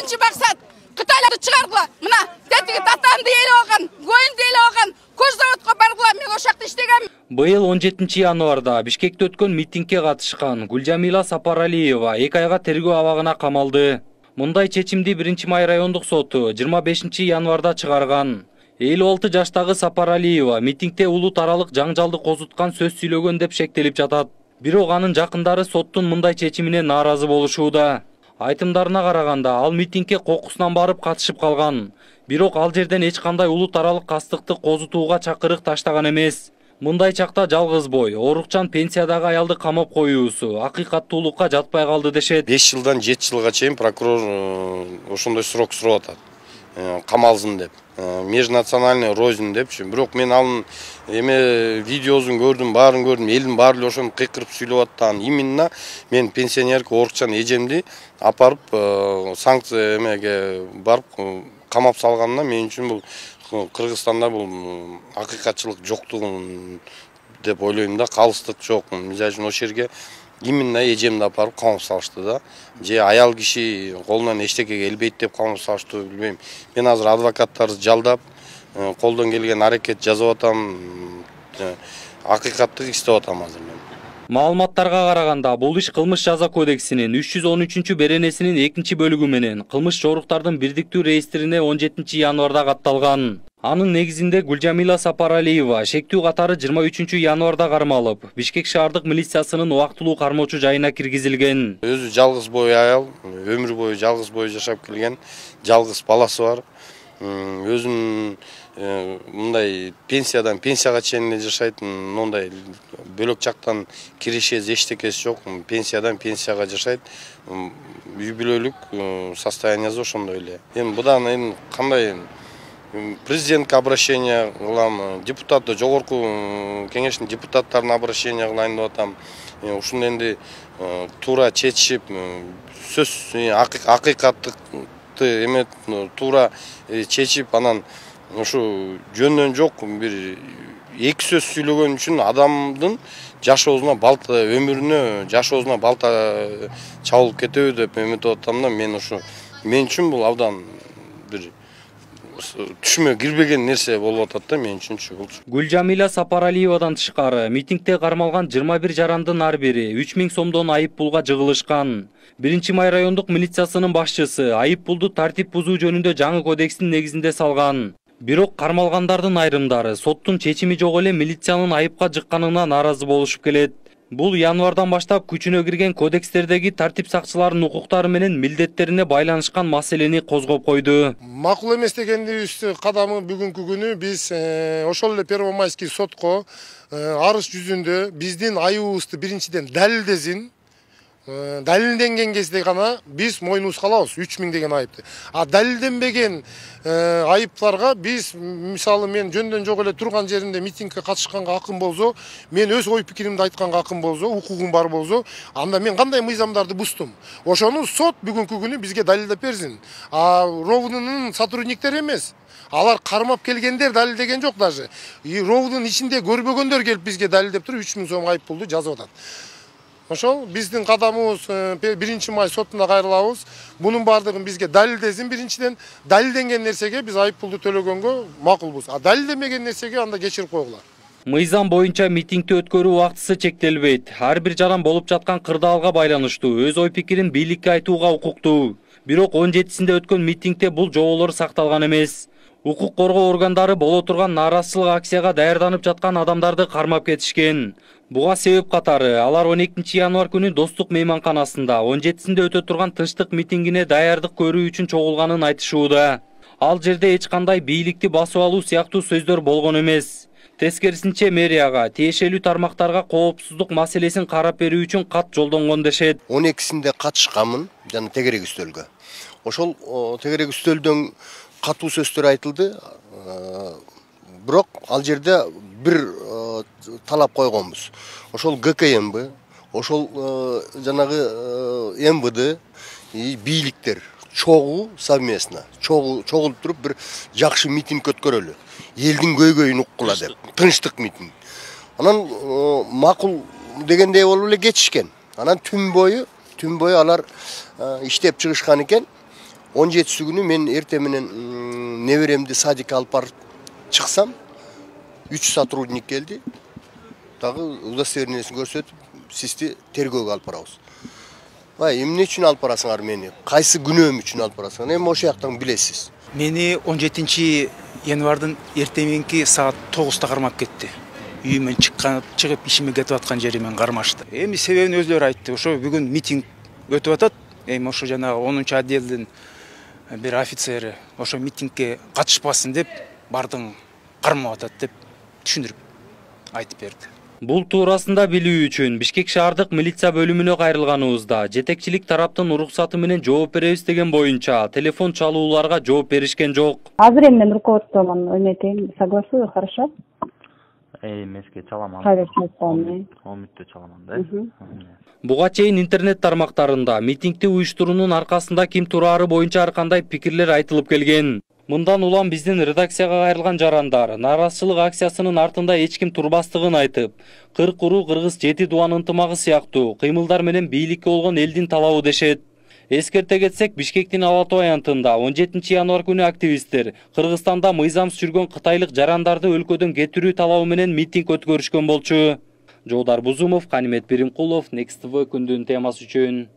birinci maksat Kıtayları çıkardılar. Mına detigi tatandı eli olgan, goyundu eli olgan, koz zavodga bardılar. Men ошакта иштегем. Быйыл 17 январда Бишкекте өткөн митингге катышкан Гүлжамила Сапаралиева 2 айга тергөө абагына камалды. Мындай чечимди 1-май райондук соту 25 январда чыгарган. 56 жаштагы Сапаралиева митингде улут аралык жаңжалды козуткан сөз сүйлөгөн деп шектелип жатат. Бирок анын жакындары соттун мындай чечимине нааразы болушууда. Айтымдарына караганда, ал митингге кокусунан барып катышып калган. Бирок ал жерден эч кандай улут аралык кастыкты козутууга чакырык таштаган эмес. Мындай чакта жалгыз бой, орукчан пенсиядагы аялды камап коюусу акыйкаттуулукка жатпай калды дешет. 5 жылдан 7 жылга чейин прокурор ошондой срок сурап атат. Камалсын деп. Межнациональный рознь депчи. Бирок мен анын видеосун көрдүм, баарын көрдүм. Элдин баары эле ошону кыйкырып сүйлөп аттан. Именно мен пенсионерке орукчан эжемди апарып санкция эмеге барып камап салганына мен үчүн бул Кыргызстанда бул акыйкатчылык жоктугун деп ойлойм да, калыстык жок. Мисалы үчүн ошол жерге именно эжемди апарып камап салышты да. Же аял киши колунан эчтекеге келбейт деп камап салышты, билбейм. Мен азыр адвокаттарды жалдап, колдон келген аракет жазып атам, акыйкаттык иштеп атам азыр мен. Маалыматтарга караганда, бул иш кылмыш жаза кодексинин 313 беренесинин 2 бөлүгү менен кылмыш жоруктардын бирдиктүү реестрине 17 январда катталган. Анын негизинде Гүлжамила Сапаралиева шектүү катары 23 январда кармалып, Бишкек шаардык милициясынын убактылуу кармоочу жайына киргизилген. Өзү жалгыз бой аял, өмүр бою жалгыз бой жашап келген, жалгыз баласы бар. Өзүнүн мындай пенсияга чейин жашайт, мындай бөлөк жактан киришеси эчтекеси жок, пенсиядан пенсияга жашайт. Үй бүлөлүк состояниясы ошондой эле. Эми будан кандай президентке обращение кылам, депутат, жогорку кеңештин депутаттарына обращение кылайын деп атам. Ушуну энди туура чечишип, сөз акыйкаттыкты эме туура чечип, анан ушу жөндөн жок бир эки сөз сүйлөгөн үчүн адамдын жашоосуна балта, өмүрүнө, жашоосуна балта чабылып кетеби деп эметип атам да. Мен үчүн бул абдан бир түшүмө кирбеген нерсе болуп атат да, мен үчүнчү бул. Гүлжамила Сапаралиевадан тышкары митингде кармалган 21 жарандын ар бири 3000 сомдон айып пулга жыгылышкан. 1-май райондук милициясынын башчысы айып пулду тартип бузуу жөнүндө жаңы кодекстин негизинде салган. Бирок кармалгандардын айрымдары соттун чечими жок эле милициянын айыпка жыкканына нааразы болушуп келет. Бул январдан баштап күчүнө кирген кодекстердеги тартип сакчыларынын укуктары менен милдеттерине байланышкан маселени козгоп койду. Макул эмес дегендибиз кадамы бүгүнкү күнү биз ошол эле Первомайский сотко арыз жүзүндө биздин айыбыбызды биринчиден далилдесин. Далилденген кезде гана биз мойнубузга алабыз 3000 деген айыпты. А далилденбеген айыптарга биз, мисалы мен жөндөн жок эле турган жеринде митингге катышканга акын болсо, мен өз ой пикиримди айтканга акын болсо, укугум бар болсо, анда мен кандай мыйзамдарды буздум? Ошону сот бүгүнкү күнү бизге далилдеп берсин. А РОВДнын сотрудниктери эмес. Алар кармап келгендер далилдеген жок даже. РОВДнын ичинде көрбөгөндөр келип бизге далилдеп туруп 3000 сом айып пулду жазып атат. Ошол биздин кадамыбыз 1-май сотуна кайрылабыз. Бунун бардыгын бизге далилдесин биринчиден. Далилденген нерсеге биз айып пулду төлөгөнгө макулбуз. А далилденбеген нерсеге анда кечирип койгула. Мыйзам боюнча митингди өткөрүү убактысы чектелбейт. Ар бир жаран болуп жаткан кырдаалга байланыштуу өз ой пикирин бийликке айтууга укуктуу. Бирок 17-синде өткөн митингде бул жоболор сакталган эмес. Укук коргоо органдары боло турган нааразычылык акцияга даярданып жаткан адамдарды кармап кетишкен. Буга себеп катары алар 12 январ күнү Достук мейманканасында 17-синде өтө турган тынчтык митингине даярдык көрүү үчүн чогулганын айтышууда. Ал жерде эч кандай бийликти басып алуу сыяктуу сөздөр болгон эмес. Тескерисинче мэрияга тиешелүү тармактарга коопсуздук маселесин карап берүү үчүн кат жолдонгон дешет. 12-синде катышканмын жана тегерек үстөлгө. Ошол тегерек үстөлдөн катуу сөздөр айтылды. Бирок ал жерде бир талап койгонбуз. Ошол ГКМБ, ошол жанагы МВД, бийликтер чогуу совместно, чогулуп туруп бир жакшы митинг өткөрөлү. Элдин көйгөйүн уккула деп, тынчтык митинг. Анан макул дегендей болуп эле кетишкен. Анан түн бою алар иштеп чыгышкан экен. 17 günü men erте менен неберемди садикке алып барып чыксам 3 сотрудник келди. Дагы удостоверениесин көрсөтүп, сизди тергөөгө алып барабыз. Эмне үчүн алып барасыңар мени? Кайсы күнөөм үчүн алып барасыңар? Эми ошол жактан билесиз. Мени 17 январдын эртеңки саат 9-та кармап кетти. Үйүмөн чыгып ишиме кетип аткан жеримен кармашты. Эми себебин өзлөрү айтты. Ошо бүгүн митинг өтүп атат. Эми ошо жанагы 10-чу отделдин бир офицери ошо митингке катышпасын деп бардың кармап атат деп түшүндүрүп айтып берди. Бул туурасында билүү үчүн Бишкек шаардык милиция бөлүмүнө кайрылганыбызда жетекчилик тараптын уруксаты менен жооп беребиз деген боюнча телефон чалууларга жооп беришкен жок. Азыр эми мен руководствомон эметейин, согласую, хорошо? Эмеске чаламан. Конечно, Омитте чаламан да. Буга чейин интернет тармактарында митингди уюштуруунун аркасында ким турары боюнча ар кандай пикирлер айтылып келген. Мындан улам биздин редакцияга кайрылган жарандар нааразычылык акциясынын артында эч ким турбастыгын айтып, 40 уруу кыргыз 7 дубан ынтымагы сыяктуу кыймылдар менен бийликке болгон элдин талабы дешет. Эскерте кетсек, Бишкектин Ала Тоо аянтында 17 январ күнү активисттер Кыргызстанда мыйзамсыз жүргөн кытайлык жарандарды өлкөдөн кетирүү талабы менен митинг өткөрүшкөн болчу. Жолдар Бузумов, Канимет Биримкулов, Next TV күндүн темасы үчүн.